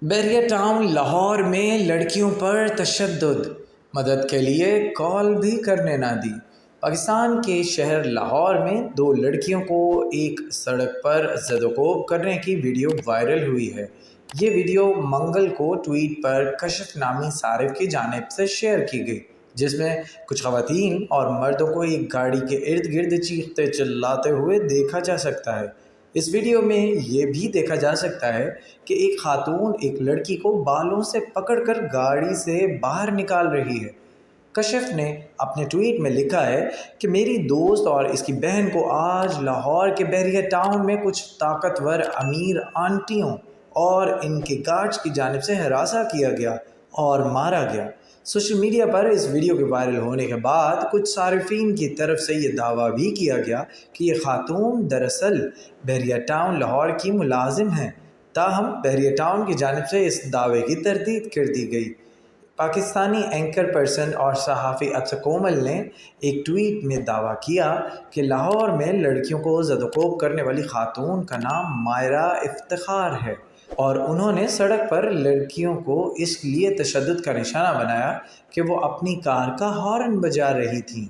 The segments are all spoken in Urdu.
بحریہ ٹاؤن لاہور میں لڑکیوں پر تشدد، مدد کے لیے کال بھی کرنے نہ دی۔ پاکستان کے شہر لاہور میں دو لڑکیوں کو ایک سڑک پر زد و کوب کرنے کی ویڈیو وائرل ہوئی ہے۔ یہ ویڈیو منگل کو ٹویٹ پر کشف نامی صارف کی جانب سے شیئر کی گئی، جس میں کچھ خواتین اور مردوں کو ایک گاڑی کے ارد گرد چیختے چلاتے ہوئے دیکھا جا سکتا ہے۔ اس ویڈیو میں یہ بھی دیکھا جا سکتا ہے کہ ایک خاتون ایک لڑکی کو بالوں سے پکڑ کر گاڑی سے باہر نکال رہی ہے۔ کشف نے اپنے ٹویٹ میں لکھا ہے کہ میری دوست اور اس کی بہن کو آج لاہور کے بحریہ ٹاؤن میں کچھ طاقتور امیر آنٹیوں اور ان کے گارڈز کی جانب سے ہراساں کیا گیا اور مارا گیا۔ سوشل میڈیا پر اس ویڈیو کے وائرل ہونے کے بعد کچھ صارفین کی طرف سے یہ دعویٰ بھی کیا گیا کہ یہ خاتون دراصل بحریہ ٹاؤن لاہور کی ملازم ہیں، تاہم بحریہ ٹاؤن کی جانب سے اس دعوے کی تردید کر دی گئی۔ پاکستانی اینکر پرسن اور صحافی اکثر کومل نے ایک ٹویٹ میں دعویٰ کیا کہ لاہور میں لڑکیوں کو زد و کوب کرنے والی خاتون کا نام مائرہ افتخار ہے، اور انہوں نے سڑک پر لڑکیوں کو اس لیے تشدد کا نشانہ بنایا کہ وہ اپنی کار کا ہارن بجا رہی تھیں۔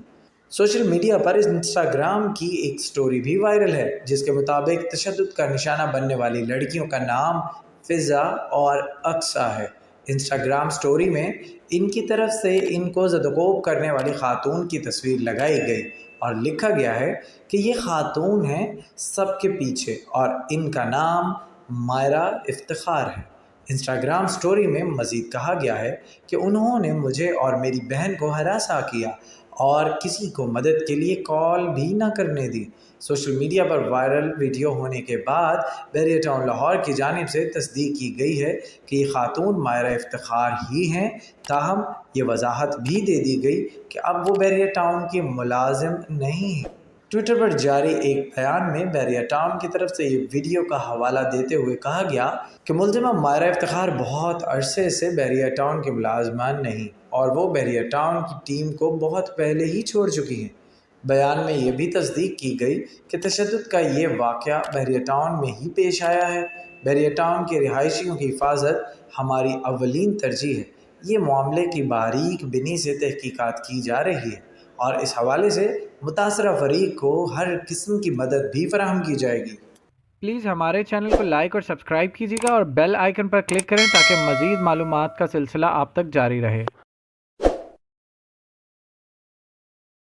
سوشل میڈیا پر انسٹاگرام کی ایک سٹوری بھی وائرل ہے، جس کے مطابق تشدد کا نشانہ بننے والی لڑکیوں کا نام فضا اور اقصیٰ ہے۔ انسٹاگرام سٹوری میں ان کی طرف سے ان کو زد و کوب کرنے والی خاتون کی تصویر لگائی گئی اور لکھا گیا ہے کہ یہ خاتون ہیں سب کے پیچھے اور ان کا نام مائرہ افتخار ہے۔ انسٹاگرام سٹوری میں مزید کہا گیا ہے کہ انہوں نے مجھے اور میری بہن کو ہراساں کیا اور کسی کو مدد کے لیے کال بھی نہ کرنے دی۔ سوشل میڈیا پر وائرل ویڈیو ہونے کے بعد بحریہ ٹاؤن لاہور کی جانب سے تصدیق کی گئی ہے کہ یہ خاتون مائرہ افتخار ہی ہیں، تاہم یہ وضاحت بھی دے دی گئی کہ اب وہ بحریہ ٹاؤن کی ملازم نہیں ہیں۔ ٹویٹر پر جاری ایک بیان میں بحریہ ٹاؤن کی طرف سے یہ ویڈیو کا حوالہ دیتے ہوئے کہا گیا کہ ملزمہ مائرہ افتخار بہت عرصے سے بحریہ ٹاؤن کی ملازمہ نہیں اور وہ بحریہ ٹاؤن کی ٹیم کو بہت پہلے ہی چھوڑ چکی ہیں۔ بیان میں یہ بھی تصدیق کی گئی کہ تشدد کا یہ واقعہ بحریہ ٹاؤن میں ہی پیش آیا ہے۔ بحریہ ٹاؤن کے رہائشیوں کی حفاظت ہماری اولین ترجیح ہے۔ یہ معاملے کی باریک بینی سے تحقیقات کی جا رہی ہے اور اس حوالے سے متاثرہ فریق کو ہر قسم کی مدد بھی فراہم کی جائے گی۔ پلیز ہمارے چینل کو لائک اور سبسکرائب کیجیے گا اور بیل آئیکن پر کلک کریں تاکہ مزید معلومات کا سلسلہ آپ تک جاری رہے۔